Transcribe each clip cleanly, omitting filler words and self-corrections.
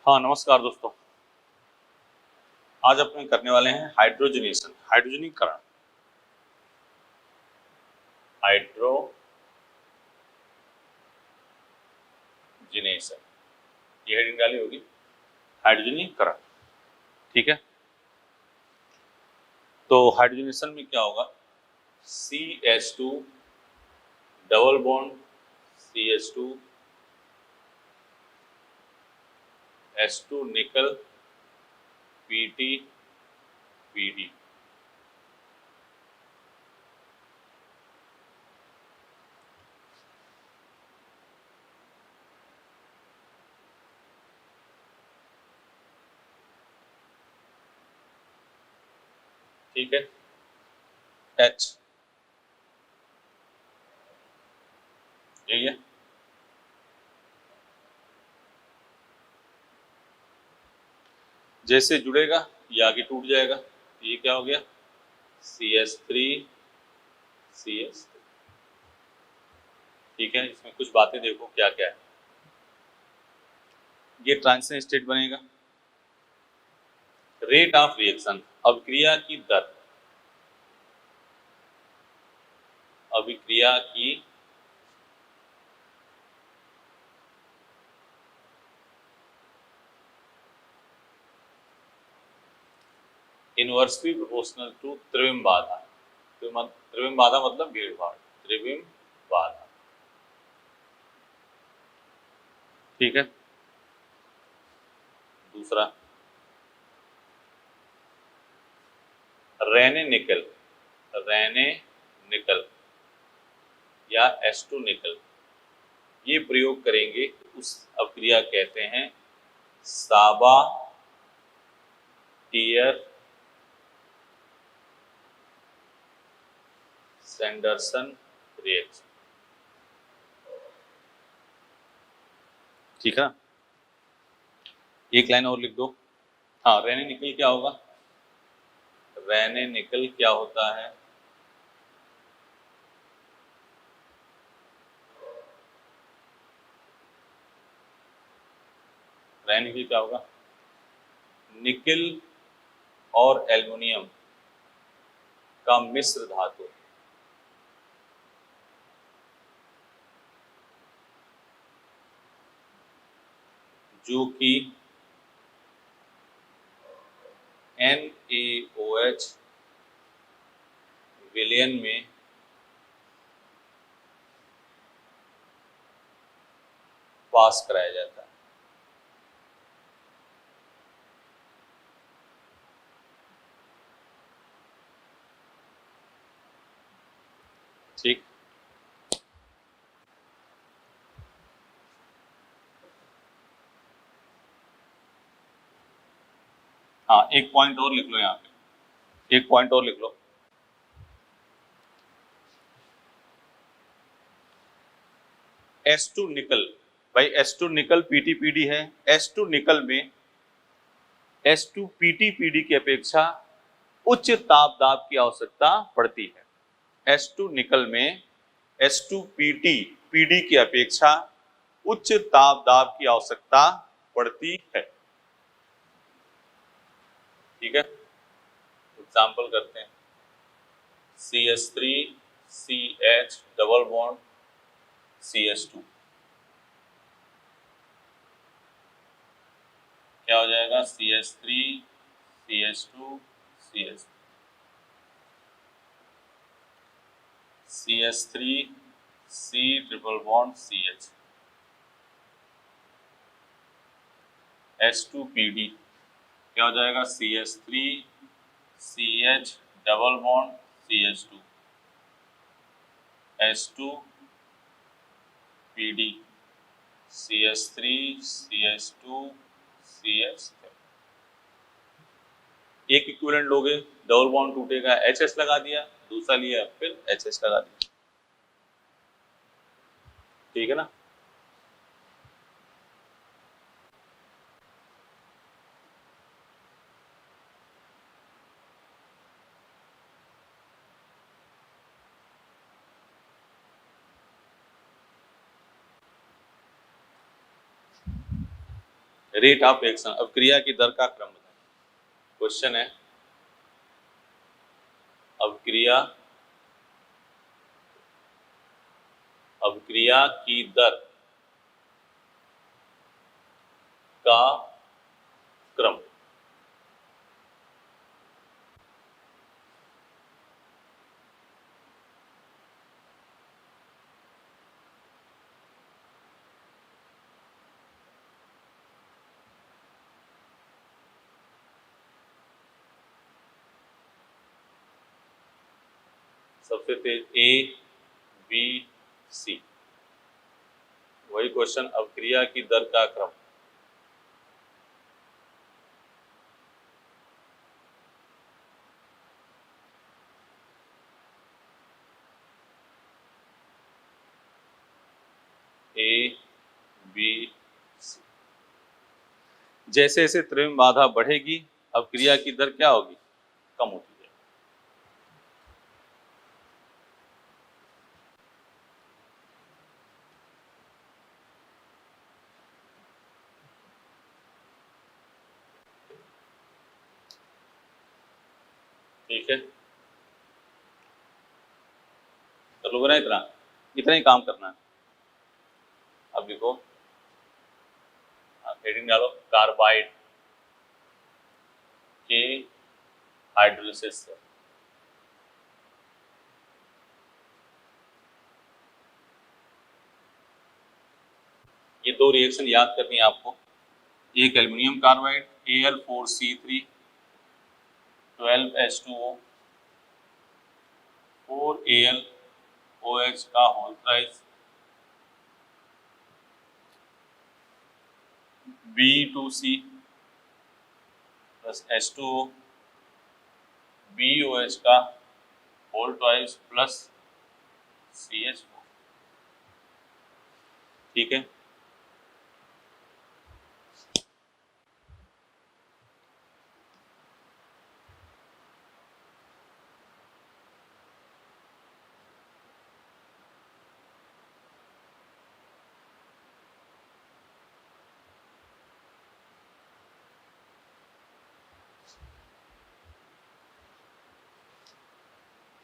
हाँ, नमस्कार दोस्तों। आज अपन करने वाले हैं हाइड्रोजनेशन, हाइड्रोजनीकरण। हाइड्रोजनेशन ये हेडिंग डाली होगी, हाइड्रोजनीकरण। ठीक है, तो हाइड्रोजनेशन में क्या होगा? CH2 double bond CH2 H2 निकल PD। ठीक है, H यही है। जैसे जुड़ेगा ये आगे टूट जाएगा, तो ये क्या हो गया? CH3। ठीक है, इसमें कुछ बातें देखो क्या क्या है। ये ट्रांजिशन स्टेट बनेगा। रेट ऑफ रिएक्शन, अभिक्रिया की दर, अभिक्रिया की इनवर्सली प्रोपोर्शनल टू त्रिविम बाधा। त्रिविम बाधा मतलब भीड़ भाड़, त्रिविम बाधा। ठीक है, दूसरा रेने निकल, रेने निकल या H2 निकल, ये प्रयोग करेंगे उस अभिक्रिया कहते हैं साबा टियर सैंडरसन रिएक्शन। ठीक है, एक लाइन और लिख दो। हाँ, रेने निकल क्या होगा? रेने निकल क्या होता है? रेने निकल क्या होगा? निकिल और एल्युमिनियम का मिश्र धातु, जो कि NaOH विलयन में पास कराया जाता है। ठीक, हाँ, एक पॉइंट और लिख लो यहाँ पे, एक पॉइंट और लिख लो। S2 निकल, भाई S2 निकल PTPD है। S2 निकल में S2 PTPD की अपेक्षा उच्च ताप दाब की आवश्यकता पड़ती है। S2 निकल में S2 PTPD की अपेक्षा उच्च ताप दाब की आवश्यकता पड़ती है। ठीक है, एग्जाम्पल करते हैं। CH3 CH double bond CH2 क्या हो जाएगा? CH3 CH2 CH, CH3 C triple bond CH, H2PD क्या हो जाएगा? CH3 CH double bond CH2, H2PD CH3 CH2 CH। एक इक्विवेलेंट लोगे, डबल बॉन्ड टूटेगा, HS लगा दिया, दूसरा लिया फिर HS लगा दिया। ठीक है ना? रेट ऑफ एक्शन, अब क्रिया की दर का क्रम बताएं। क्वेश्चन है अब क्रिया की दर का क्रम। सबसे तेज ए बी सी, वही क्वेश्चन अब क्रिया की दर का क्रम। ए बी सी, जैसे जैसे त्रिम बाधा बढ़ेगी अब क्रिया की दर क्या होगी, कम होती है। ठीक है, चलो ना, इतना ही काम करना है। अब देखो हेडिंग डालो, कार्बाइड के हाइड्रोलिसिस से ये दो रिएक्शन याद करनी है आपको। एक aluminium carbide Al4C3 12H2O 4AlOH का whole price B2C plus H2O BOH का होल ट्वाइस प्लस CH4। ठीक है,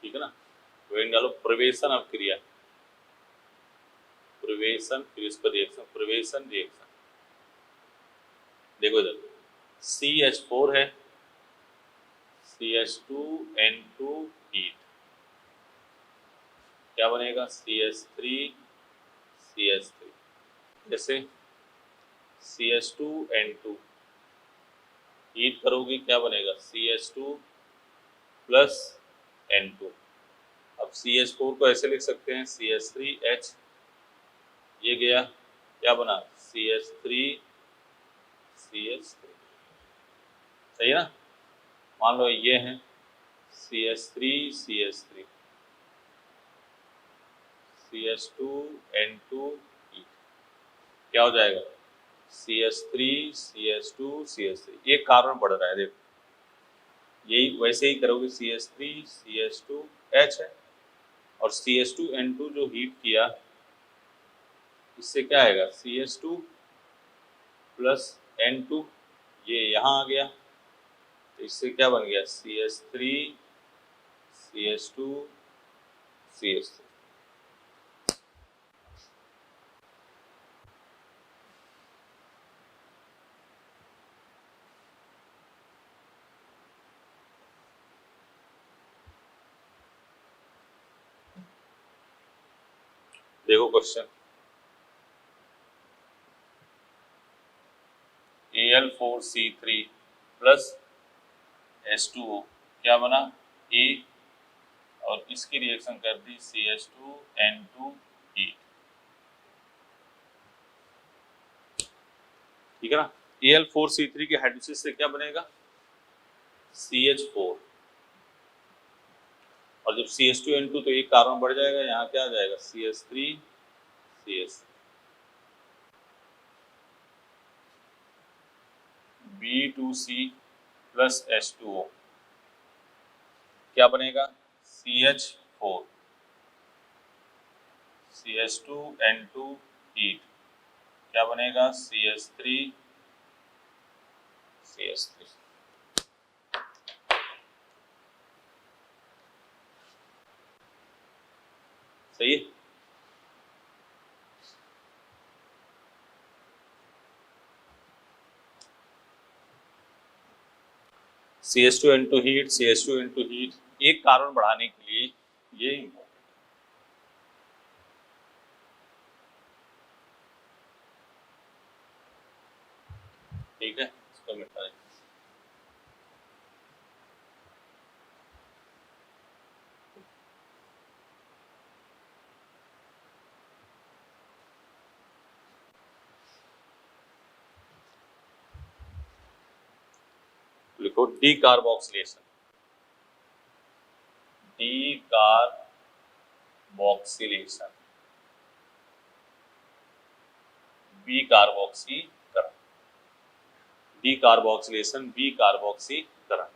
ठीक है ना। वेट डालो, प्रवेशन अब क्रिया, प्रवेशन फिर इस पर रिएक्शन, प्रवेशन रिएक्शन। देखो इधर CH4 है, CH2N2 हीट, क्या बनेगा CH3CH3। जैसे CH2N2 हीट करोगे क्या बनेगा CH2 प्लस N2। अब CH4 को ऐसे लिख सकते हैं CH3H, ये गया क्या बना CH3CH3, सही है ना। मान लो ये है CH3CH3 CH2N2 हीट, क्या हो जाएगा CH3CH2CH3। ये कार्बन बढ़ रहा है, देखो यही वैसे ही करोगे CH3CH2H है और CH2N2 जो हीट किया इससे क्या आएगा CH2 प्लस N2, ये यहाँ आ गया तो इससे क्या बन गया CH3CH2CH3। देखो क्वेश्चन Al4C3 प्लस H2O क्या बना A और इसकी रिएक्शन कर दी CH2N2 हीट, ठीक है ना। Al4C3 के हाइड्रोलिसिस से क्या बनेगा CH4 और जब CH2N2 तो एक कार्बन बढ़ जाएगा, यहाँ क्या आ जाएगा CH3CH, B2C प्लस H2O क्या बनेगा CH4 CH2N2 हीट, क्या बनेगा CH3CH4। CH3। सही है। CH2 into heat, CH2 into heat, एक कार्बन बढ़ाने के लिए ये ठीक है, इसको मिटा दें। लिखो डीकार्बोक्सिलेशन, डीकार्बोक्सिलेशन, बीकार्बोक्सीकरण, डीकार्बोक्सिलेशन बीकार्बोक्सीकरण।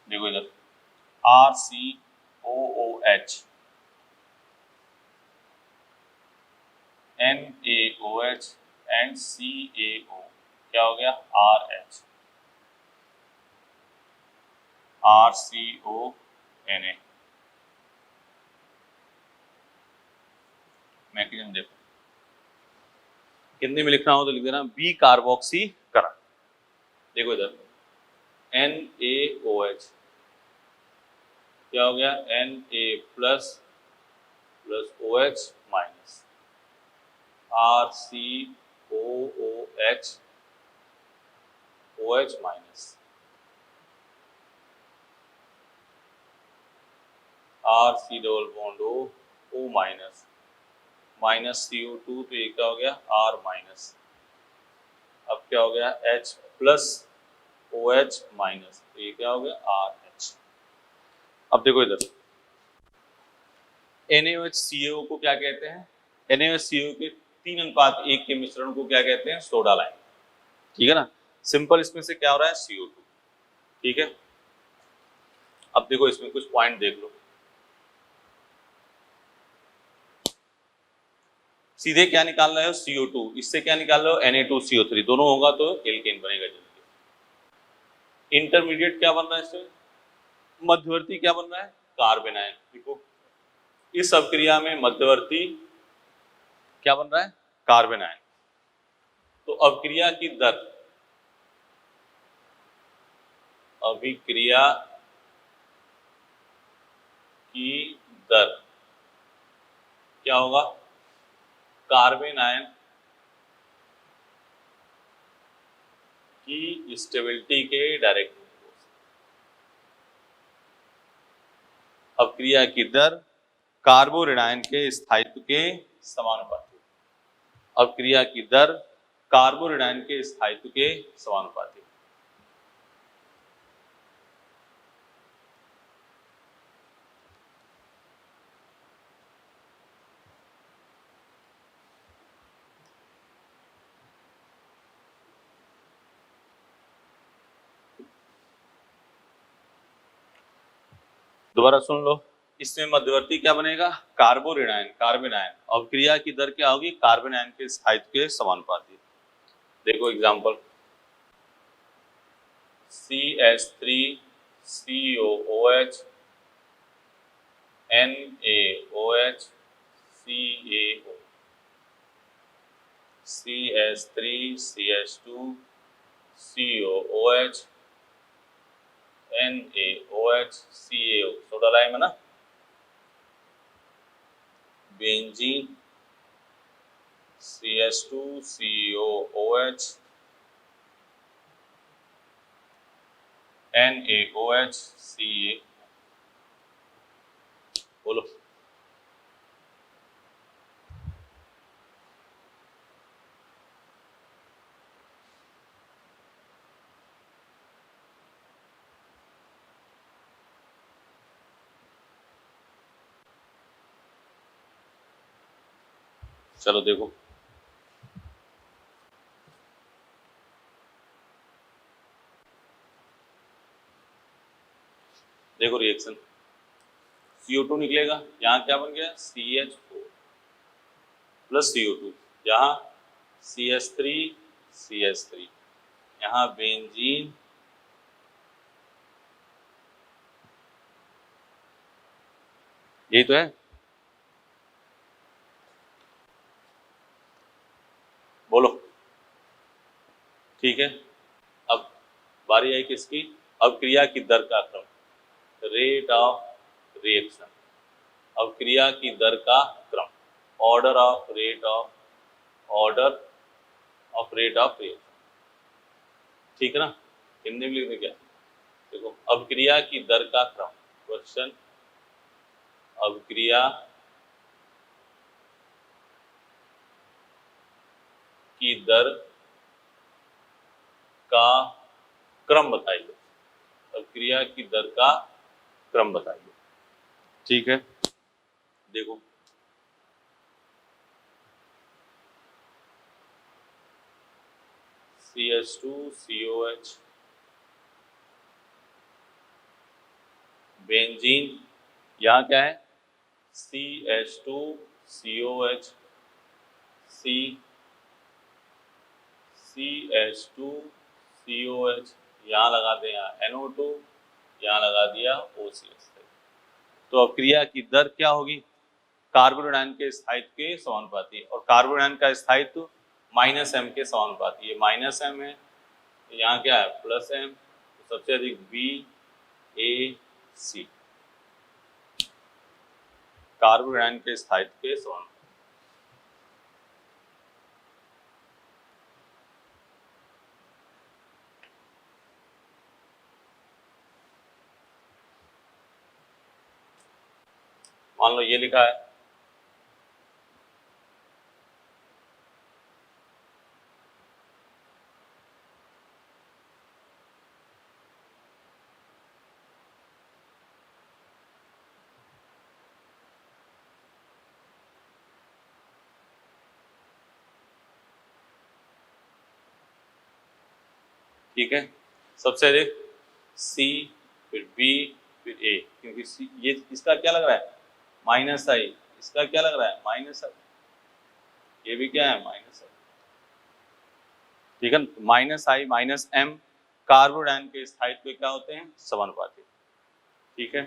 देखो इधर RCOOH, NaOH एंड CaO, क्या हो गया RH, RCONA। मैकेनिज्म देखो, कितने में लिखना हो तो लिख देना बी कार्बोक्सीकरण। देखो इधर NaOH, क्या हो गया Na plus plus OH minus, RCOOH OH minus, RC double bond O minus, minus CO2, तो ये क्या हो गया R माइनस। अब क्या हो गया H प्लस OH माइनस, तो ये क्या हो गया RH। अब देखो इधर NaOH को क्या कहते हैं, NaOH के 3:1 के मिश्रण को क्या कहते हैं, सोडा लाइम। ठीक है ना, सिंपल इसमें से क्या हो रहा है CO2। ठीक है, अब देखो इसमें कुछ पॉइंट देख लो, सीधे क्या निकाल रहे हो CO2, इससे क्या निकाल रहे हो Na2CO3, दोनों होगा तो एल्केन बनेगा जल्दी। इंटरमीडिएट क्या बन रहा है इसमें, मध्यवर्ती क्या बन रहा है कार्बन आयन। देखो इस अभिक्रिया में मध्यवर्ती क्या बन रहा है कार्बन आयन। तो अभिक्रिया की दर, अभिक्रिया की दर क्या होगा, कार्बन आयन की स्टेबिलिटी के डायरेक्ट अभिक्रिया की दर कार्बोरेड आयन के स्थायित्व के समानुपाती। अभिक्रिया की दर कार्बोरेड आयन के स्थायित्व के समानुपाती। दोबारा सुन लो, इसमें मध्यवर्ती क्या बनेगा कार्बोरेड आयन, कार्बन आयन। अभिक्रिया की दर क्या होगी कार्बन आयन के स्थायित्व के समानुपाती। देखो example CH3COOH NaOH CaO, CH3CH2COOH NaOH CaO, soda lime है ना। बेंजीन CH2COOH NaOH CaO, बोलो चलो देखो देखो रिएक्शन, CO2 निकलेगा, यहाँ क्या बन गया CH4 प्लस CO2, यहाँ CH3 CH3, यहाँ बेंजीन यही तो है। बोलो, ठीक है। अब बारी आई किसकी? अब क्रिया की दर का क्रम, रेट ऑफ रिएक्शन। अब क्रिया की दर का क्रम, order of rate of reaction, ठीक है ना? हिंदी में लिख दे क्या? देखो, अब क्रिया की दर का क्रम, क्वेश्चन, अब क्रिया की दर का क्रम बताइए। अब क्रिया की दर का क्रम बताइए, ठीक है। देखो, CH2COH, बेंजीन, यहाँ क्या है? CH2COH, CH2COH, यहाँ लगा दें, यहाँ NO2, यहाँ लगा दिया OCH। तो अब क्रिया की दर क्या होगी? कार्बन आयन के स्थायित्व के समानुपाती, और कार्बन आयन का स्थायित्व -m के समानुपाती है। -m है, यहाँ क्या है? +m, तो सबसे अधिक BAC, कार्बन आयन के स्थायित्व के समानुपाती। मान लो ये लिखा है, ठीक है। सबसे अधिक C, फिर B, फिर A, क्योंकि C, ये इसका क्या लग रहा है? -I, इसका क्या लग रहा है? -I, ये भी क्या है? -I, ठीक है। -I -m कार्बन आयन के स्थायित्व क्या होते हैं? समानुपाती, ठीक है।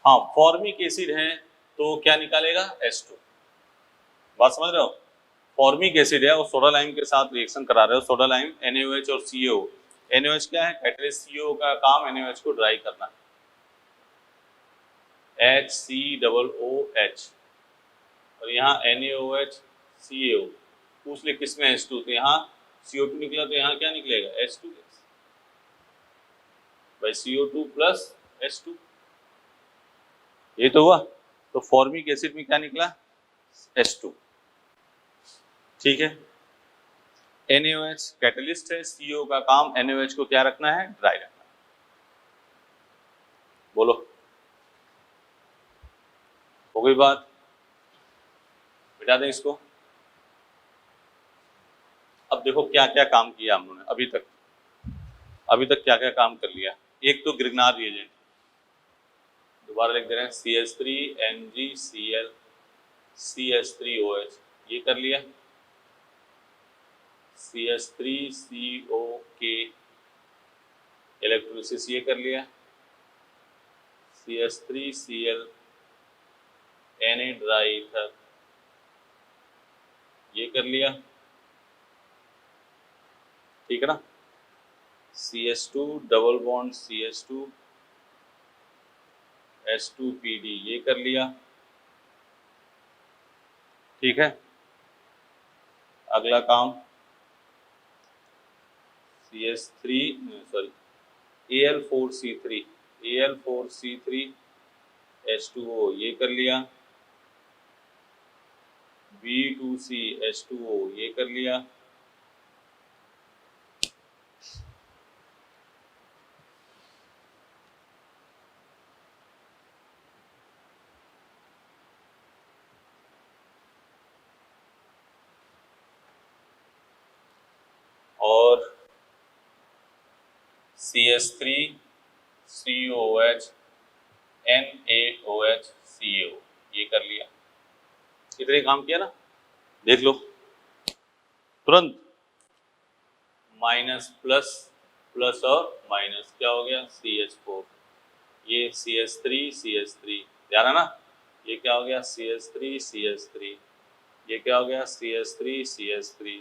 हाँ, फॉर्मिक एसिड है तो क्या निकालेगा? H2। बात समझ रहे हो? फॉर्मिक एसिड है और सोडा लाइम के साथ रिएक्शन करा रहे हो, सोडा लाइम NaOH और CaO। NaOH क्या है? कैटलिस्ट। CaO का काम NaOH को ड्राई करना है, HCOOH, और यहाँ NaOH CaO। पूछ ले किसमें H2, तो यहाँ CO2 निकला, तो यहाँ क्या निकलेगा? H2 भाई, CO2 प्लस H2, ये तो हुआ। तो फॉर्मिक एसिड में क्या निकला? H2, ठीक है। NaOH कैटलिस्ट है, CO का काम NaOH को क्या रखना है? ड्राई रखना है। बोलो, हो गई बात? मिटा दें इसको। अब देखो क्या क्या काम किया हम लोगों ने अभी तक क्या क्या काम कर लिया। एक तो ग्रिग्नार रिएजेंट, दोबारा लिख दे रहे हैं, CH3NgCl CH3OH, ये कर लिया। CH3COK इलेक्ट्रोलिसिस, ये कर लिया। CH3Cl Na ड्राई ईथर, ये कर लिया, ठीक है ना। CH2 double bond CH2 H2PD, ये कर लिया, ठीक है। अगला काम CH3 सॉरी Al4C3 H2O, ये कर लिया। B2C H2O, ये कर लिया। और CH3COH NaOH CaO, ये कर लिया, इतने काम किया ना, देख लो तुरंत, माइनस प्लस, प्लस और माइनस क्या हो गया CH4, ये CH3 ध्यान है ना, ये क्या हो गया CH3, ये क्या हो गया CH3,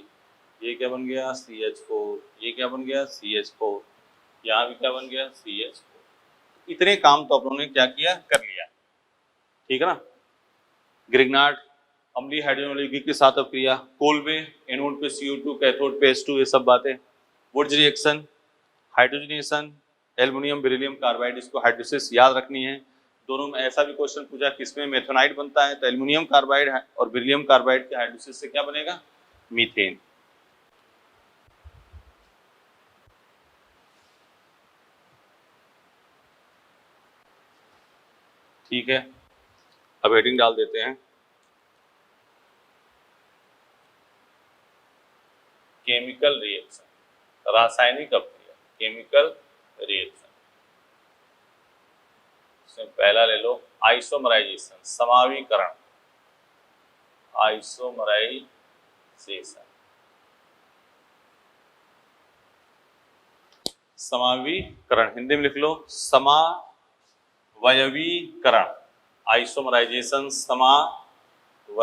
ये क्या बन गया CH4, ये क्या बन गया CH4, यहाँ भी क्या बन गया CH4। इतने काम तो आप लोगों ने क्या किया, कर लिया, ठीक है ना। ग्रिग्नार्ड अम्लीय हाइड्रोजन यौगिक के साथ अपक्रिया, कोलबे एनोड पे CO2, कैथोड पे H2, ये सब बातें। Wurtz reaction, hydrogenation, aluminium beryllium carbide, इसको हाइड्रोसिस याद रखनी है। दोनों में ऐसा भी क्वेश्चन पूछा किसमें मेथोनाइट बनता है, तो एल्युमिनियम कार्बाइड और बेरिलियम कार्बाइड के हाइड्रोसिस से क्या बनेगा, मीथेन। ठीक है, अब हेडिंग डाल देते हैं, केमिकल रिएक्शन, रासायनिक अपक्रिया, केमिकल रिएक्शन। इसमें पहला ले लो आइसोमराइजेशन, समावीकरण, आइसोमराइजेशन, समावीकरण, हिंदी में लिख लो समावयवीकरण, आइसोमराइजेशन समावयवीकरण।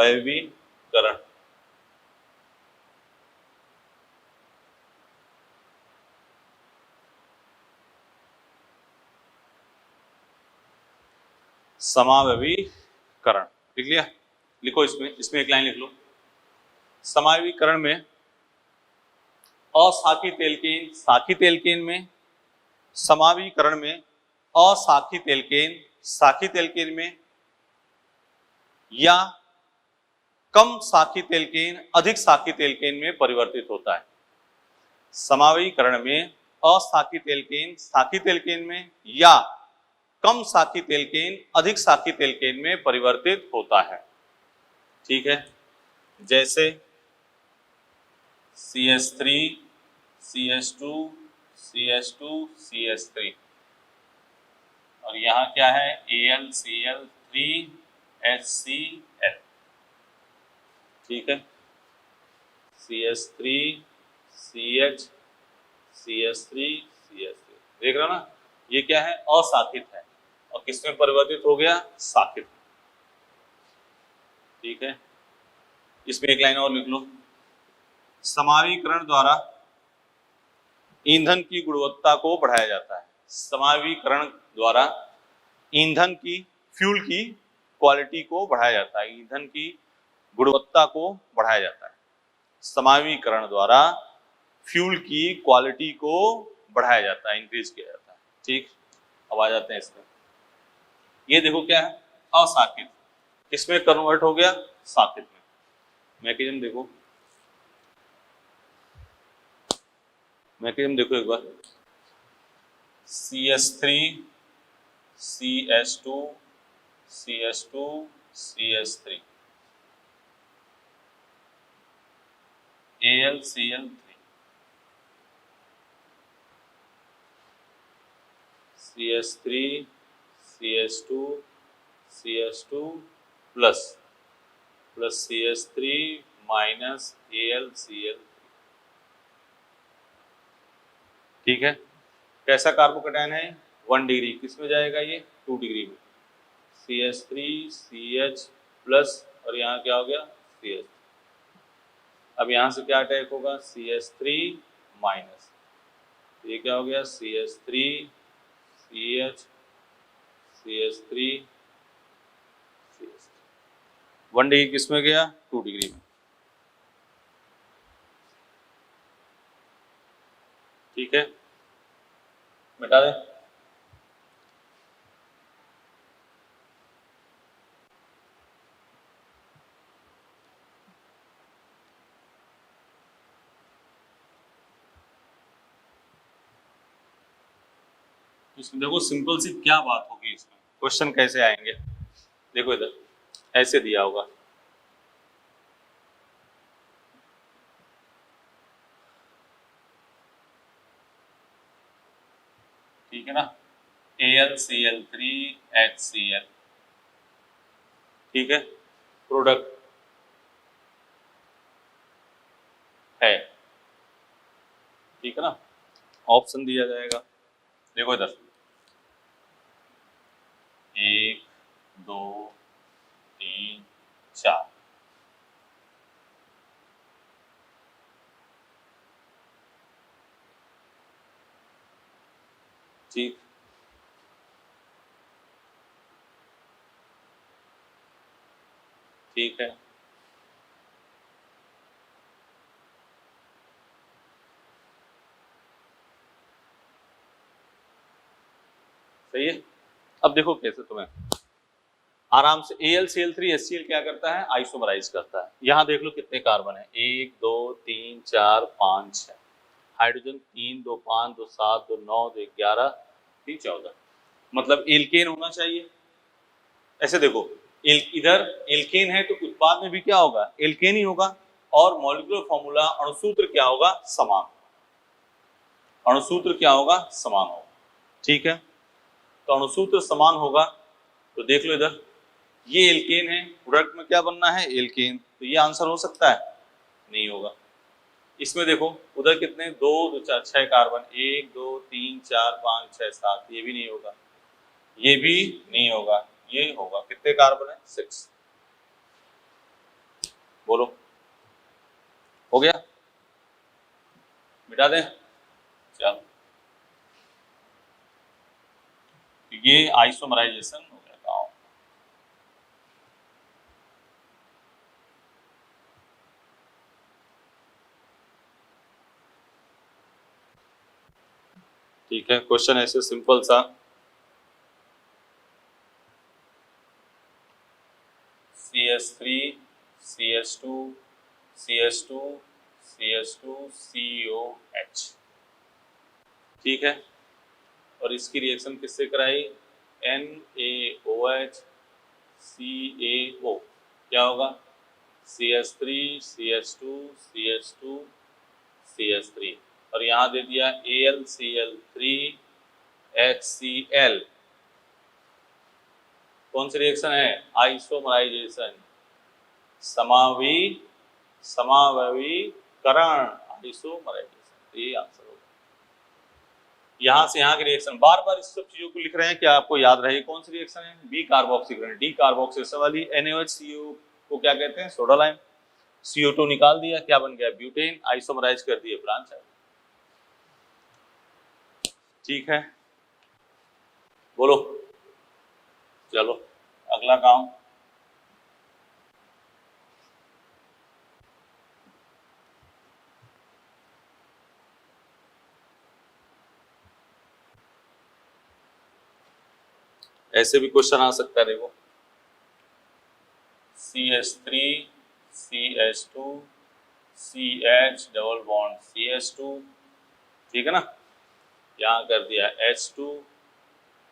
समावयवीकरण लिख लिया, लिखो इसमें एक लाइन लिख लो, समावयवीकरण में असाखी तेलकेन, साखी तेलकेन में, समावयवीकरण में असाखी तेलकेन साखी तेलकेन में, या कम साखी तेलकेन अधिक साखी तेलकेन में परिवर्तित होता है। समावयवीकरण में असाखी तेलकेन साखी तेलकेन में, या कम साखी तेलकेन अधिक साखी तेलकेन में परिवर्तित होता है। ठीक है, जैसे CH3 CH2 CH2 CH3, और यहाँ क्या है AlCl3 HCl। ठीक है, CH3 CH CH3 CH3, देख रहे हो ना, ये क्या है असाखित है और किसमें परिवर्तित हो गया, साखित। ठीक है, इसमें एक लाइन और लिख लो, समावीकरण द्वारा ईंधन की गुणवत्ता को बढ़ाया जाता है। समावीकरण द्वारा ईंधन की, फ्यूल की क्वालिटी को बढ़ाया जाता है, ईंधन की गुणवत्ता को बढ़ाया जाता है। समावीकरण द्वारा फ्यूल की क्वालिटी को बढ़ाया जाता है, इंक्रीज किया जाता है। ठीक, अब आ जाते हैं इसमें, ये देखो क्या है असाखित, किसमें कन्वर्ट हो गया, साखित में। मैकेनिज्म देखो, मैकेनिज्म देखो एक बार, CH3 CH2 CH2 CH3 AlCl3 CH3 CH2 CH2 plus CH3 minus AlCl। ठीक है, कैसा कार्बोकेटायन है, 1 डिग्री, किसमें जाएगा ये 2 डिग्री में, CH3 CH प्लस, और यहाँ क्या हो गया CH। अब यहाँ से क्या अटैक होगा CH3 माइनस, ये क्या हो गया CH3 CH CH3 CH। 1 degree किसमें गया 2 डिग्री में। ठीक है, मिटा दे, इसमें देखो सिंपल सी क्या बात होगी, इसमें क्वेश्चन कैसे आएंगे, देखो इधर ऐसे दिया होगा, ठीक है ना, AlCl3 HCl। ठीक है, प्रोडक्ट है, ठीक है ना। ऑप्शन दिया जाएगा, देखो इधर 1 2 3 4, ठीक, ठीक है। सही है। अब देखो कैसे तुम्हें आराम से AlCl3 HCl क्या करता है, आइसोमराइज करता है। यहां देख लो कितने कार्बन है, 1 2 3 4 5 6, हाइड्रोजन 3 2 5 2 7 2 9 2 11 3 14, मतलब एल्केन होना चाहिए। ऐसे देखो इधर एल्केन है तो उत्पाद में भी क्या होगा, एल्केन ही होगा। और मॉलिक्यूलर फॉर्मूला अणुसूत्र क्या होगा, समान, अणुसूत्र क्या होगा, समान होगा, ठीक है। तो अणुसूत्र समान होगा, तो देख लो इधर ये एल्केन है, प्रोडक्ट में क्या बनना है, एल्केन, तो ये आंसर हो सकता है, नहीं होगा। इसमें देखो उधर कितने 2 2 4 6 कार्बन, 1 2 3 4 5 6 7, ये भी नहीं होगा, ये भी नहीं होगा, ये होगा। कितने कार्बन है, 6। बोलो, हो गया, मिटा दें, चलो ये आइसोमराइजेशन हो गया काम। ठीक है, क्वेश्चन ऐसे सिंपल सा, CH3 CH2 CH2 CH2 COH, ठीक है। और इसकी रिएक्शन किससे कराई, NaOH CaO, क्या होगा, CH3 CH2 CH2 CH3, और यहाँ दे दिया AlCl3 HCl, कौन सी रिएक्शन है, आइसोमराइजेशन, समावयवीकरण, आइसोमराइजेशन, ये आंसर होगा। यहां से यहाँ की रिएक्शन, बार बार इस सब चीजों को लिख रहे हैं, क्या आपको याद रहे कौन सी रिएक्शन है, बी कार्बोक्सीकरण, डी कार्बोक्सिलेशन वाली। NaOH को क्या कहते हैं, सोडा लाइम, CO2 निकाल दिया, क्या बन गया, ब्यूटेन, आइसोमराइज कर दिए, ब्रांच, ठीक है। बोलो, चलो अगला काम, ऐसे भी क्वेश्चन आ सकता है, देखो CH3 CH2 CH double bond CH2, ठीक है ना, यहाँ कर दिया H2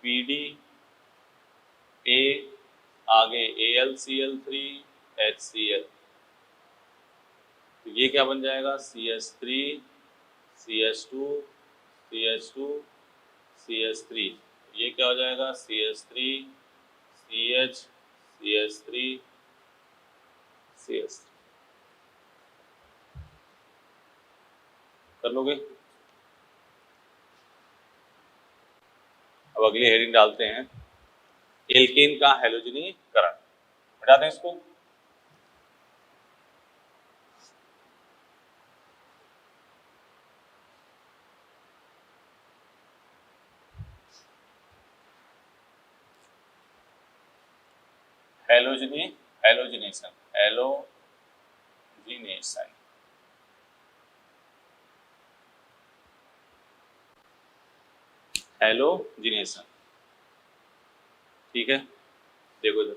PD, A आगे AlCl3 HCl, तो ये क्या बन जाएगा, CH3 CH2 CH2 CH3, ये क्या हो जाएगा, CH3 CH CH3 CH3, कर लोगे। अब अगली हेडिंग डालते हैं, एल्केन का हैलोजनीकरण, मिटा दें इसको, हैलोजिनेशन हैलोजिनेशन, ठीक है। देखो इधर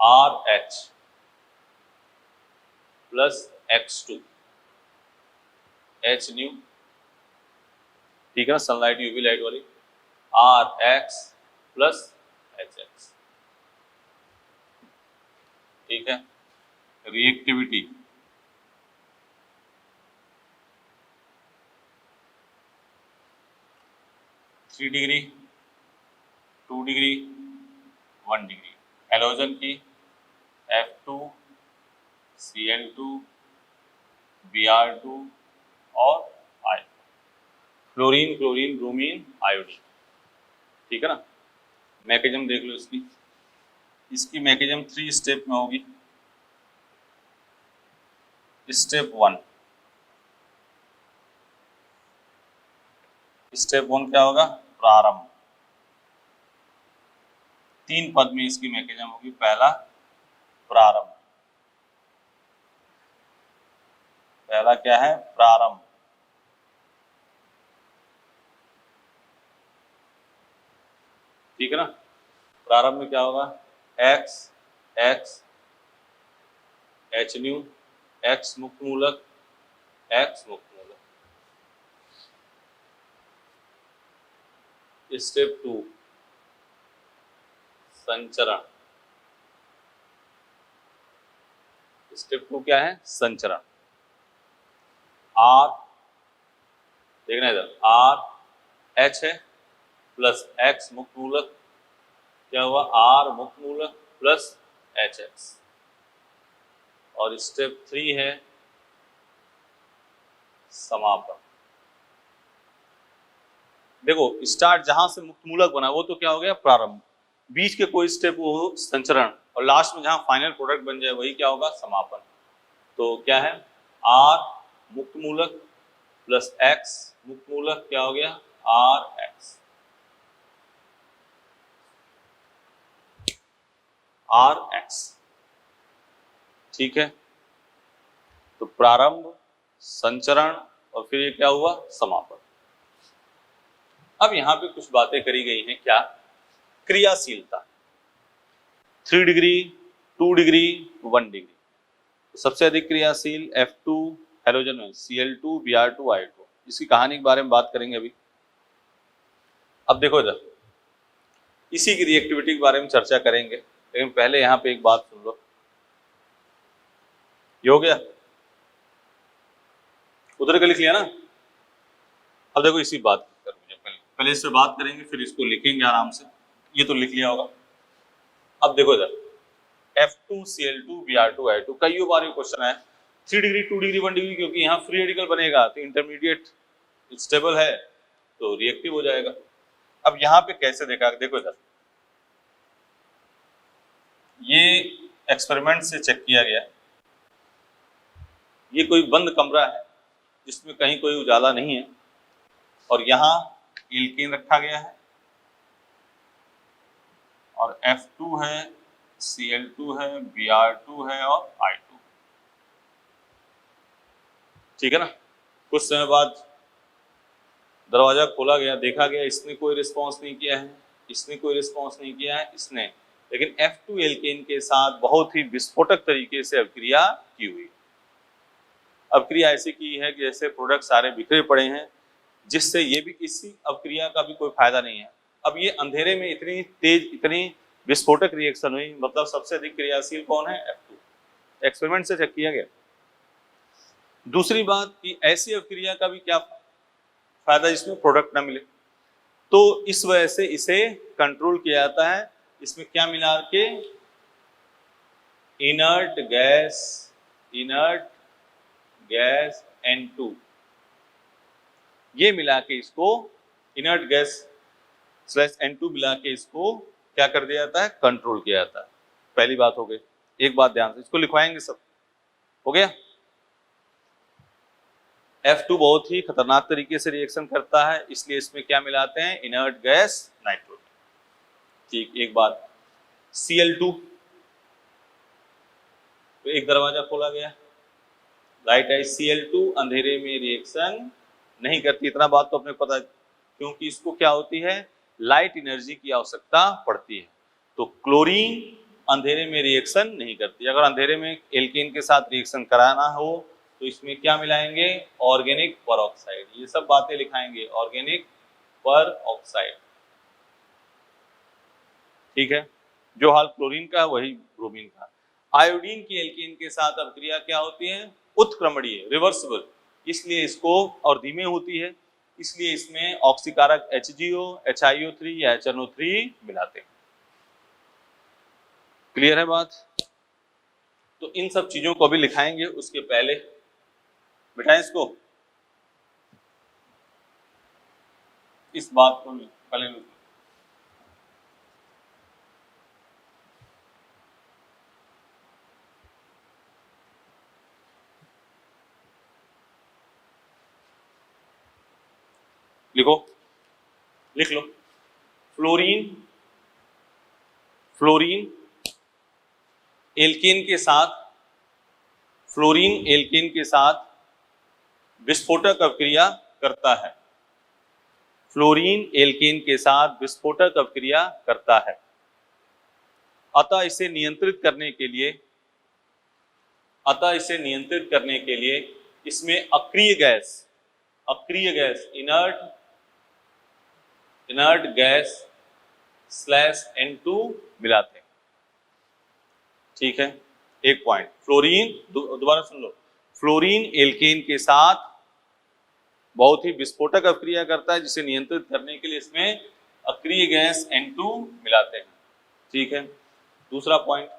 RH plus X2 H new, ठीक है ना, सनलाइट यूवी लाइट वाली, RX प्लस HX, ठीक है। Reactivity 3 degree 2 degree 1 degree, halogen की F2 Cl2 Br2 और I, fluorine, chlorine, bromine, iodine. ठीक है ना। मैकेनिज्म देख लो इसकी मैकेनिज्म 3 स्टेप में होगी। स्टेप 1 क्या होगा? प्रारंभ। 3 पद में इसकी मैकेनिज्म होगी। पहला प्रारंभ, पहला क्या है? प्रारंभ। ठीक है ना। प्रारंभ में क्या होगा? X H न्यू, X मुक्त मूलक, X मुक्त मूलक। स्टेप 2 संचरण। स्टेप 2 क्या है? संचरण। R, देखना इधर, R H है प्लस X मुक्त मूलक, क्या हुआ? R मुक्त मूलक प्लस HX। और स्टेप 3 है समापन। देखो स्टार्ट जहां से मुक्त मूलक बना वो तो क्या हो गया? प्रारंभ। बीच के कोई स्टेप वो संचरण, और लास्ट में जहां फाइनल प्रोडक्ट बन जाए वही क्या होगा? समापन। तो क्या है? R मुक्त मूलक प्लस X मुक्त मूलक, क्या हो गया? RX। RX। ठीक है। तो प्रारंभ, संचरण और फिर ये क्या हुआ? समापन। अब यहां पे कुछ बातें करी गई हैं। क्या? क्रियाशीलता 3 डिग्री, 2 डिग्री, 1 डिग्री। तो सबसे अधिक क्रियाशील F2 हैलोजन में Cl2 Br2 I2। इसकी कहानी के बारे में बात करेंगे अभी। अब देखो इधर इसी की रिएक्टिविटी के बारे में चर्चा करेंगे, लेकिन पहले यहाँ पे एक बात सुन लो। ये हो गया, उधर का लिख लिया ना। अब देखो इसी बात कर, मुझे पहले इससे बात करेंगे फिर इसको लिखेंगे आराम से। ये तो लिख लिया होगा। अब देखो इधर F2 Cl2 Br2 I2 कई बार ये क्वेश्चन है। 3 डिग्री, 2 डिग्री, 1 डिग्री, क्योंकि यहाँ फ्री रेडिकल बनेगा तो इंटरमीडिएट स्टेबल है तो रिएक्टिव हो जाएगा। अब यहाँ पे कैसे देखा? देखो इधर ये एक्सपेरिमेंट से चेक किया गया। ये कोई बंद कमरा है जिसमें कहीं कोई उजाला नहीं है, और यहाँ एल्केन रखा गया है और F2 है, Cl2 है, Br2 है और I2। ठीक है ना। कुछ समय बाद दरवाजा खोला गया, देखा गया इसने कोई रिस्पांस नहीं किया है, इसने कोई रिस्पांस नहीं किया है, इसने, लेकिन F2 एल्केन के साथ बहुत ही विस्फोटक तरीके से अभिक्रिया की हुई। अभिक्रिया ऐसी की है कि जैसे प्रोडक्ट सारे बिखरे पड़े हैं, जिससे ये भी इसी अभिक्रिया का भी कोई फायदा नहीं है। अब ये अंधेरे में इतनी तेज, इतनी विस्फोटक रिएक्शन हुई, मतलब सबसे अधिक क्रियाशील कौन है? F2। एक्सपेरिमेंट से चेक किया गया। दूसरी बात कि ऐसी अभिक्रिया का भी क्या फायदा जिसमें प्रोडक्ट ना मिले, तो इस वजह से इसे कंट्रोल किया जाता है। इसमें क्या मिला के? इनर्ट गैस N2, ये मिला के इसको इनर्ट गैस /N2 मिला के इसको क्या कर दिया जाता है? कंट्रोल किया जाता है। पहली बात हो गई। एक बात ध्यान से, इसको लिखवाएंगे सब। हो गया। F2 बहुत ही खतरनाक तरीके से रिएक्शन करता है, इसलिए इसमें क्या मिलाते हैं? Inert gas nitrogen. ठीक। एक बात Cl2, तो एक दरवाजा खोला गया, लाइट आई। Cl2 अंधेरे में रिएक्शन नहीं करती, इतना बात तो अपने पता है, क्योंकि इसको क्या होती है? लाइट एनर्जी की आवश्यकता पड़ती है। तो क्लोरीन अंधेरे में रिएक्शन नहीं करती। अगर अंधेरे में एल्केन के साथ रिएक्शन कराना हो तो इसमें क्या मिलाएंगे? ऑर्गेनिक पर ऑक्साइड। ये सब बातें लिखाएंगे, ऑर्गेनिक पर ऑक्साइड। ठीक है। जो हाल क्लोरीन का वही ब्रोमीन का। आयोडीन की एल्केन के साथ अभिक्रिया क्या होती है? उत्क्रमणीय, रिवर्सिबल, इसलिए इसको, और धीमे होती है, इसलिए इसमें ऑक्सीकारक HgO, HiO3 या HNO3 मिलाते हैं। क्लियर है बात? तो इन सब चीजों को अभी लिखाएंगे, उसके पहले बिठाएं इसको, इस बात को पहले लिखो, लिख लो। फ्लोरीन, फ्लोरीन एल्केन के साथ, फ्लोरीन एल्केन के साथ विस्फोटक अभिक्रिया करता है। फ्लोरीन एल्केन के साथ विस्फोटक अभिक्रिया करता है। अतः इसे नियंत्रित करने के लिए, अतः इसे नियंत्रित करने के लिए इसमें अक्रिय गैस, अक्रिय gas, inert gas slash N2 मिलाते हैं। ठीक है, एक पॉइंट। फ्लोरीन, दोबारा सुन लो, फ्लोरीन एल्केन के साथ बहुत ही विस्फोटक अभिक्रिया करता है, जिसे नियंत्रित करने के लिए इसमें अक्रिय गैस N2 मिलाते हैं। ठीक है, दूसरा पॉइंट,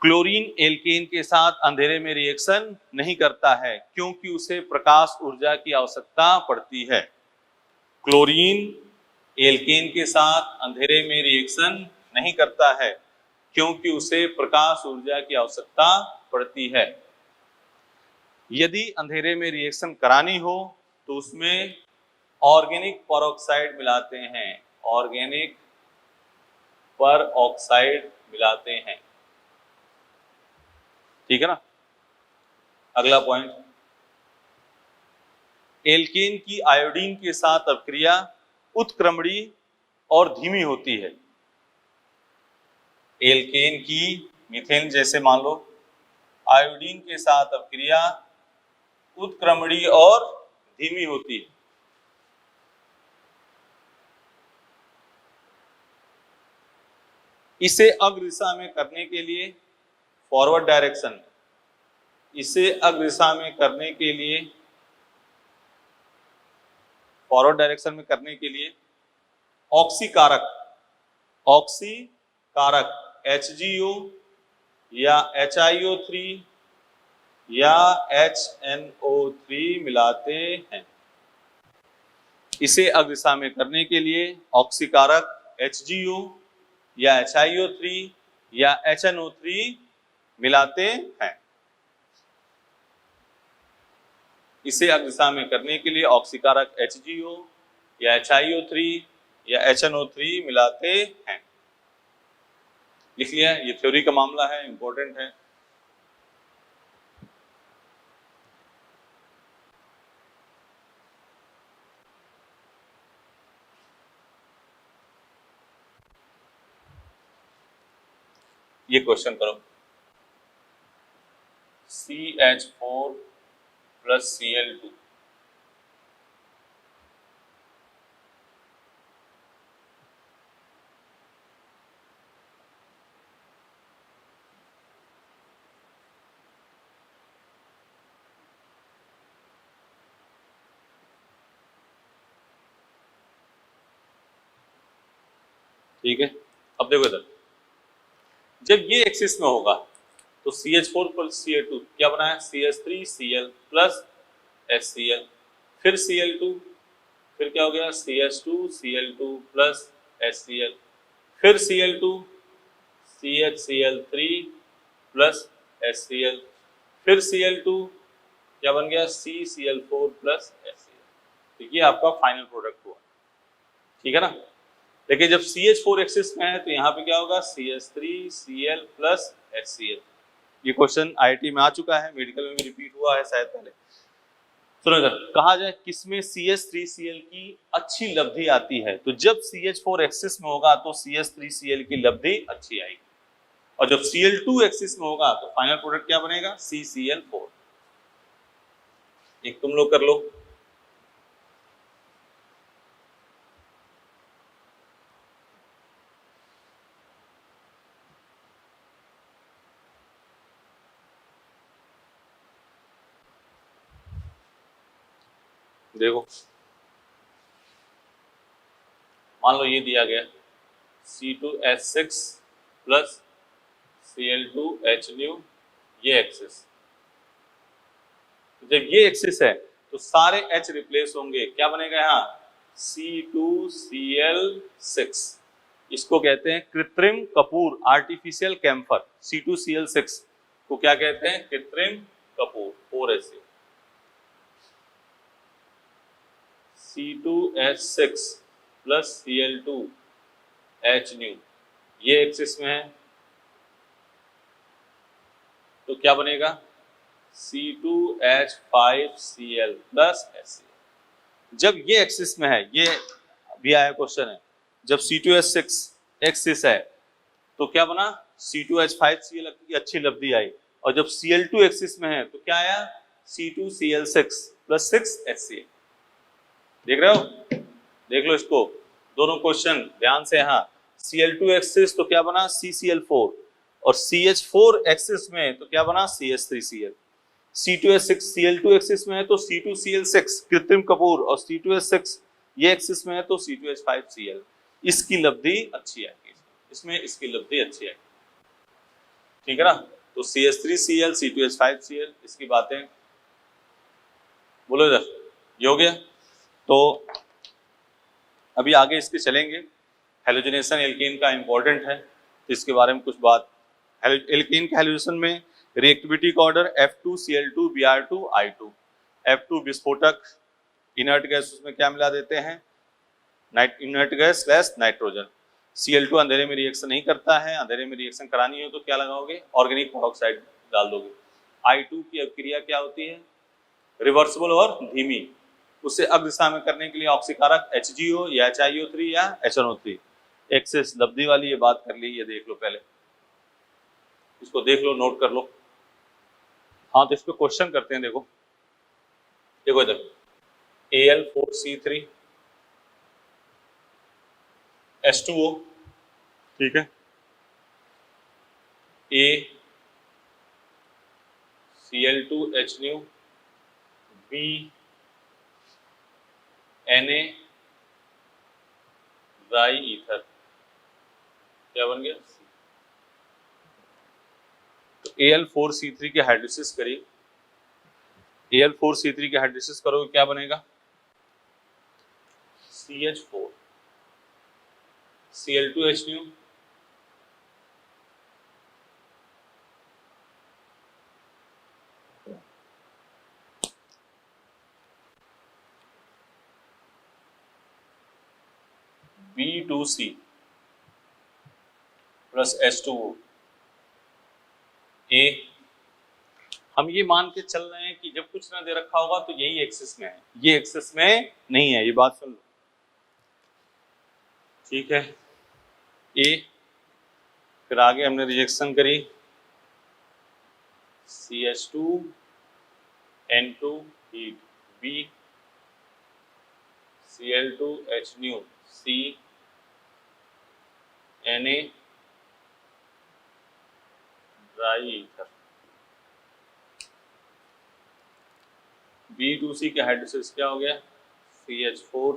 क्लोरीन एल्केन के साथ अंधेरे में रिएक्शन नहीं करता है क्योंकि उसे प्रकाश ऊर्जा की आवश्यकता पड़ती है। क्लोरीन एल्केन के साथ अंधेरे में रिएक्शन नहीं करता है क्योंकि उसे प्रकाश ऊर्जा की आवश्यकता पड़ती है। यदि अंधेरे में रिएक्शन करानी हो तो उसमें ऑर्गेनिक परऑक्साइड मिलाते हैं, ऑर्गेनिक परऑक्साइड मिलाते हैं। ठीक है ना। अगला पॉइंट, एल्केन की आयोडीन के साथ अभिक्रिया उत्क्रमणीय और धीमी होती है। एल्केन की, मीथेन जैसे मान लो, आयोडीन के साथ अभिक्रिया उत्क्रमणीय और धीमी होती है। इसे अग्र दिशा में करने के लिए फॉरवर्ड डायरेक्शन, इसे अग्र दिशा में करने के लिए, फॉरवर्ड डायरेक्शन में करने के लिए ऑक्सीकारक, ऑक्सीकारक HgO या HiO3 या HNO3 मिलाते हैं। इसे अग्र दिशा में करने के लिए ऑक्सीकारक HgO या HiO3 या HNO3 मिलाते हैं। इसे अग्र दिशा में करने के लिए ऑक्सीकारक HgO या HiO3 या HNO3 मिलाते हैं। लिख लिया, ये थ्योरी का मामला है, इंपॉर्टेंट है। ये क्वेश्चन करो, CH4 प्लस Cl2 ठीक है। अब देखो इधर, जब ये एक्सिस में होगा तो CH4 प्लस Cl2 क्या बना है, CH3Cl प्लस HCl, फिर Cl2, फिर क्या हो गया, CH2Cl2 प्लस HCl, फिर Cl2 CHCl3 प्लस HCl, फिर Cl2 क्या बन गया, CCl4 प्लस HCl। तो ये आपका फाइनल प्रोडक्ट हुआ। ठीक है ना। लेकिन जब CH4 एक्सिस में है तो यहाँ पे क्या होगा, CH3Cl प्लस HCl। ये क्वेश्चन IIT में आ चुका है, मेडिकल में भी रिपीट हुआ है शायद पहले। सुनो इधर, कहा जाए किसमें CH3Cl की अच्छी लब्धि आती है, तो जब CH4 एक्सिस में होगा तो CH3Cl की लब्धि अच्छी आएगी, और जब Cl2 एक्सिस में होगा तो फाइनल प्रोडक्ट क्या बनेगा, CCl4। एक तुम लोग कर लो। देखो, मान लो ये दिया गया C2H6 प्लस Cl2H ये एक्सिस, जब ये एक्सिस है तो सारे H रिप्लेस होंगे, क्या बनेगा यहाँ C2Cl6, इसको कहते हैं कृत्रिम कपूर, आर्टिफिशियल कैम्फर। C2Cl6 को क्या कहते हैं, कृत्रिम Kapoor, 4H। C2H6 plus Cl2H ये एक्सिस में है तो क्या बनेगा C2H5Cl प्लस HCl। जब ये एक्सिस में है, ये भी आया क्वेश्चन है, जब C2H6 एक्सिस है तो क्या बना C2H5Cl की अच्छी लब्धि आई, और जब Cl2 एक्सिस में है तो क्या आया C2Cl6 प्लस 6HCl। देख रहे हो, देख लो इसको, दोनों क्वेश्चन ध्यान से। हाँ, Cl2 एक्सिस तो क्या बना CCl4, और CH4 एक्सिस में तो क्या बना CH3Cl। C2H6 Cl2 एक्सिस में है तो C2Cl6 कृत्रिम कपूर, और C2H6 ये एक्सिस में है तो C2H5Cl। इसकी लब्धि अच्छी आएगी, इसमें इसकी लब्धि अच्छी आएगी, ठीक है ना। तो CH3Cl C2H5Cl, इसकी बातें बोलो इधर, ये हो गया। तो अभी आगे इसके चलेंगे, हेलोजनेशन एल्केन का इंपॉर्टेंट है, तो इसके बारे में कुछ बात। एल्केन के हेलोजनेशन में रिएक्टिविटी का order F2Cl2 Br2 I2। F2 विस्फोटक इनर्ट गैस, उसमें क्या मिला देते हैं inert gas slash nitrogen. Cl2 अंधेरे में रिएक्शन नहीं करता है, अंधेरे में रिएक्शन करानी हो तो क्या लगाओगे, ऑर्गेनिक पेरोक्साइड डाल दोगे। I2 की अभिक्रिया क्या होती है, रिवर्सिबल और धीमी, उसे अग्रदिशा में करने के लिए ऑक्सीकारक HgO या HiO3 या HNO3। एक्सेस लब्धि वाली ये बात कर ली, ये देख लो पहले, इसको देख लो, नोट कर लो। हाँ, तो इस पे क्वेश्चन करते हैं, देखो देखो इधर Al4C3 H2O, ठीक है, A Cl2H B Na dry ether, क्या बन गया, तो Al4C3 के हाइड्रोलिसिस करिए, Al4C3 के हाइड्रोलिसिस करोगे क्या बनेगा CH4 Cl2H B2C plus H2O A। हम ये मान के चल रहे हैं कि जब कुछ ना दे रखा होगा तो यही एक्सिस में है, ये एक्सिस में नहीं है, ये बात सुन लो, ठीक है। A, फिर आगे हमने रिजेक्शन करी CH2 N2 heat, B Cl2H C Na dry ether. B2C के हाइड्रोलिसिस क्या हो गया CH4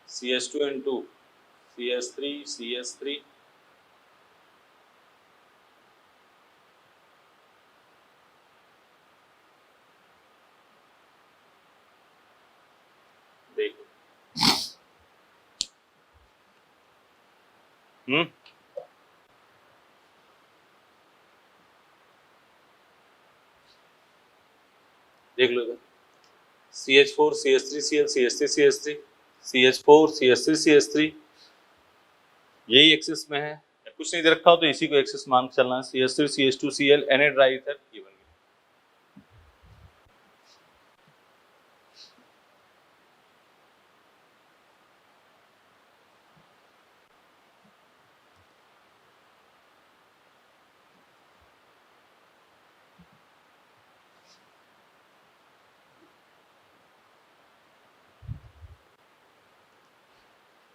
CH2N2 CH3 CH3 देखो, देख लो इधर CH4 CH3Cl CH3 CH3 CH4 CH3 CH3, यही एक्सिस में है, कुछ नहीं दे रखा हो तो इसी को एक्सिस मान के चलना है। CH3 CH2Cl Na dry ether, ये बन गया।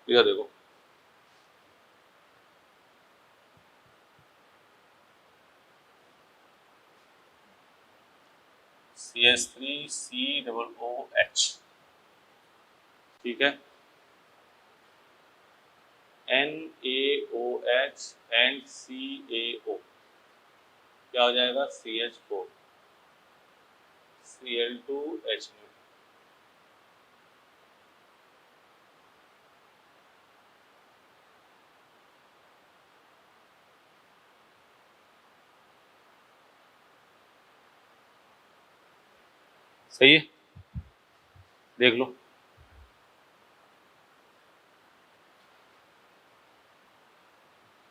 इधर देखो CH3COOH, ठीक है, NaOH and CaO, क्या हो जाएगा CH4 Cl2H। सही है, देख लो।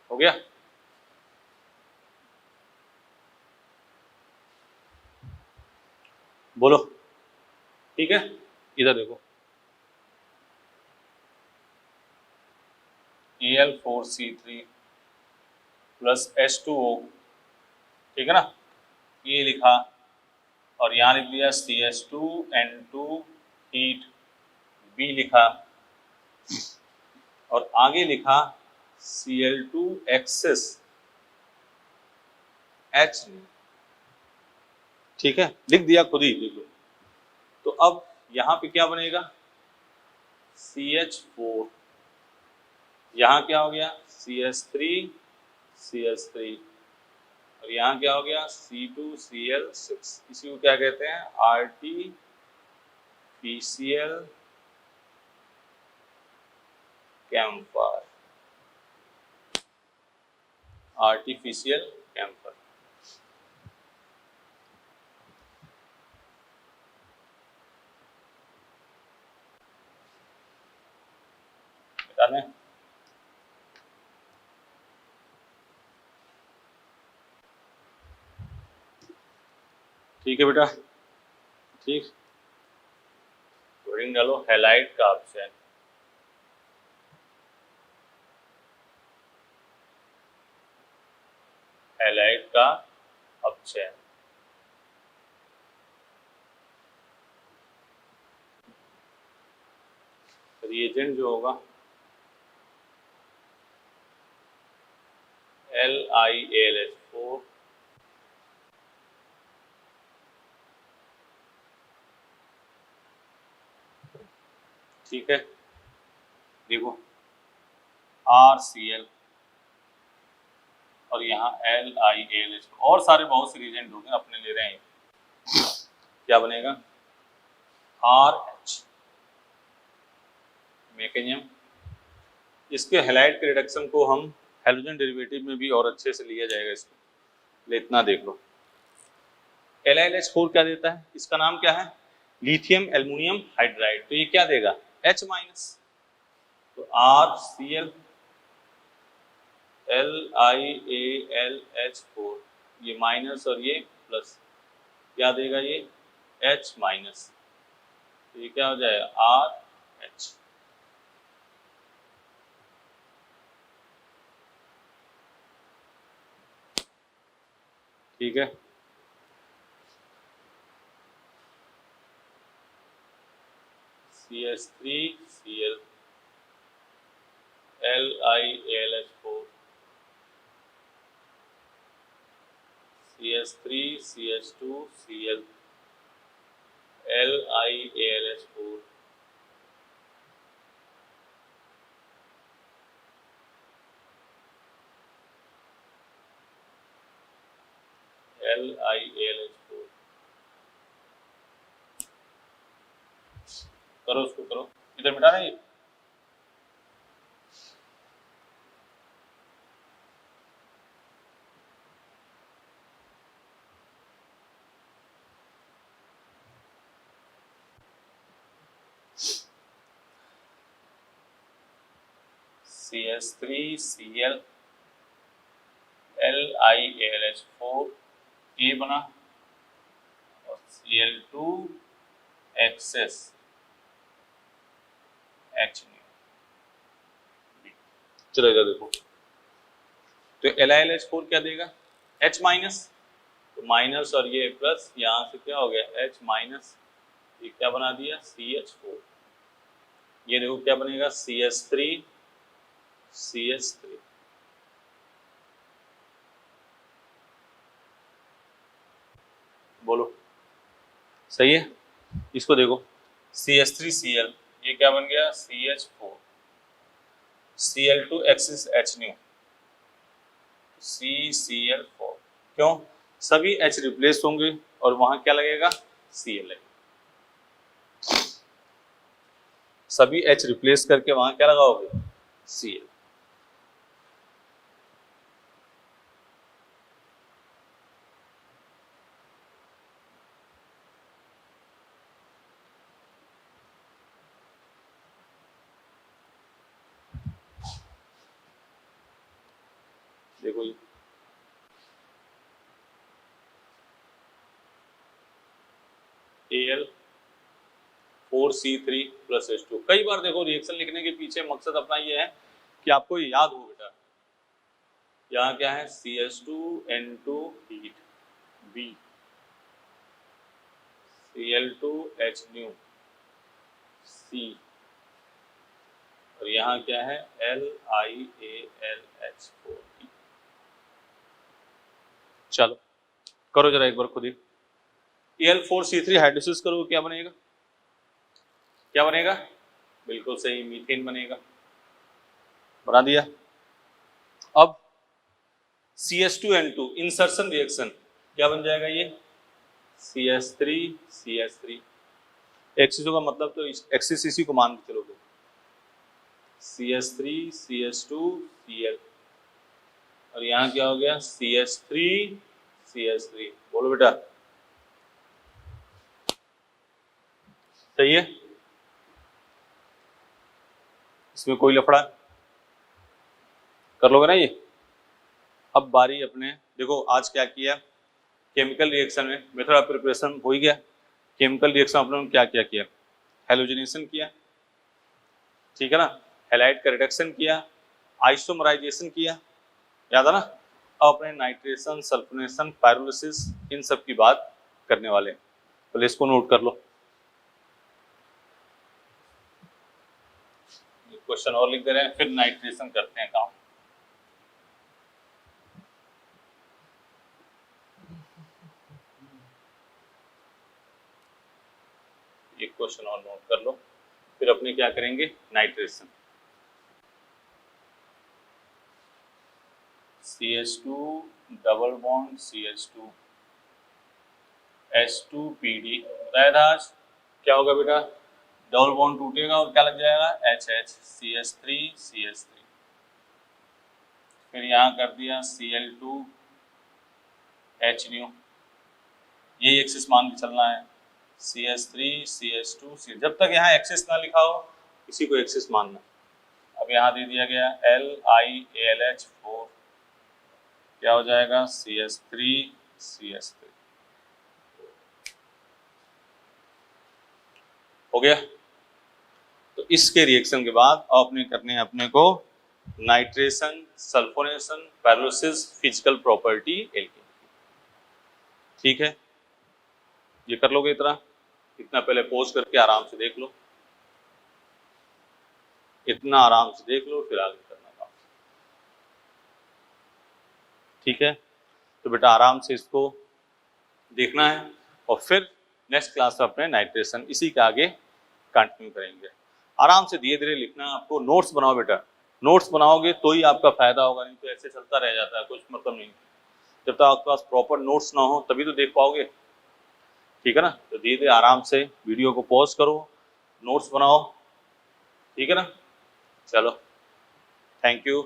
हो गया। बोलो ठीक है। इधर देखो Al4C3 प्लस H2O, ठीक है ना, ये लिखा, और यहाँ लिख दिया CH2N2 हीट B लिखा, और आगे लिखा Cl2 एक्सेस H, ठीक है, लिख दिया, खुद ही लिख लो। तो अब यहाँ पे क्या बनेगा CH4, यहाँ क्या हो गया CH3 CH3, और यहाँ क्या हो गया C2Cl6। इसी को क्या कहते हैं आर्टिफिशियल कैम्फर, आर्टिफिशियल कैम्फर। बता दें ठीक है बेटा, ठीक। कोडिंग डालो हैलाइड का ऑप्शन, हैलाइड का ऑप्शन। रिएजेंट जो होगा LiAlH4 ठीक है, देखो RCl और यहाँ LiAlH, और सारे बहुत से रिएजेंट होंगे, अपने ले रहे हैं। क्या बनेगा RH मैकेनियम। इसके हैलाइड के रिडक्शन को हम हैलोजन डेरिवेटिव में भी और अच्छे से लिया जाएगा इसको, ले इतना देख लो। LiLH4 क्या देता है, इसका नाम क्या है लिथियम एल्युमिनियम हाइड्राइड, तो ये क्या देगा H माइनस, तो RCl LiAlH4, ये माइनस और ये प्लस, क्या देगा ये H माइनस, ये क्या हो जाएगा RH। ठीक है, CH3Cl LiAlH4 CH3CH2Cl LiAlH4 LiAlH4। करो उसको, करो, इधर मिटा ना ये। CH3Cl LiAlH4 ये बना, और Cl2 एक्सेस H। चलो इधर देखो, तो LiLH4 क्या देगा H माइनस, तो माइनस और ये प्लस, यहाँ से क्या हो गया H माइनस, ये क्या बना दिया CH4, ये देखो क्या बनेगा CH3 बोलो सही है। इसको देखो CH3Cl, ये क्या बन गया CH4, Cl2 axis H new CCl4, क्यों सभी H रिप्लेस होंगे और वहां क्या लगेगा, Cl लगेगा। सभी H रिप्लेस करके वहां क्या लगाओगे, Cl। देखो ये Al4C3 प्लस H2। कई बार देखो रिएक्शन लिखने के पीछे मकसद अपना ये है कि आपको ये याद हो बेटा, यहाँ क्या है, CH2N2 heat, B Cl2H new, C, और यहाँ क्या है, LiAlH4। चलो करो जरा एक बार खुद ही। Al4C3 हाइड्रोसिस करो, क्या बनेगा, क्या बनेगा, बिल्कुल सही, मीथेन बनेगा। बना दिया। अब CH2N2 इंसर्शन रिएक्शन क्या बन जाएगा, ये CH3CH3। एक्सिस का मतलब तो एक्सिस इसी को मान के चलोगे, CH3CH2Cl, और यहाँ क्या हो गया, CH3CH3। बोलो बेटा, सही है, इसमें कोई लफड़ा कर लोगे ना ये। अब बारी अपने, देखो आज क्या किया, केमिकल रिएक्शन में मेथड ऑफ प्रिपरेशन हो ही गया। केमिकल रिएक्शन अपने क्या क्या किया, हेलोजनेशन किया, ठीक है ना, हैलाइड का रिडक्शन किया, आइसोमराइजेशन किया, याद है ना। अब अपने नाइट्रेशन, सल्फोनेशन, पायरोलिसिस, इन सब की बात करने वाले हैं, पहले इसको नोट कर लो। क्वेश्चन और लिख दे रहे हैं, फिर नाइट्रेशन करते हैं काम। एक क्वेश्चन और नोट कर लो, फिर अपने क्या करेंगे, nitration. CH2 double bond CH2 H2PD, बताया था आज क्या होगा बेटा, डबल बॉन्ड टूटेगा और क्या लग जाएगा, HH, CH3CH3। फिर यहाँ कर दिया Cl2H न्यू, यही एक्सिस मान के चलना है, CH3CH2 जब तक यहाँ एक्सिस ना लिखा हो इसी को एक्सिस मानना। अब यहाँ दे दिया गया LiAlH4, क्या हो जाएगा, CH3CH3। हो गया। तो इसके रिएक्शन के बाद अपने करने हैं अपने को nitration, sulphonation, pyrolysis, physical property alkane. ठीक है, ये कर लोगे इतना, इतना पहले पोज करके आराम से देख लो, इतना आराम से देख लो, फिर आगे करना काम। ठीक है, तो बेटा आराम से इसको देखना है और फिर नेक्स्ट क्लास में अपने नाइट्रेशन इसी के आगे कंटिन्यू करेंगे। आराम से धीरे धीरे लिखना, आपको नोट्स बनाओ बेटा, नोट्स बनाओगे तो ही आपका फायदा होगा, नहीं तो ऐसे चलता रह जाता है, कुछ मतलब नहीं। जब तक आपके पास प्रॉपर नोट्स ना हो तभी तो देख पाओगे, ठीक है ना। तो धीरे धीरे आराम से वीडियो को पॉज करो, नोट्स बनाओ, ठीक है ना। चलो, थैंक यू।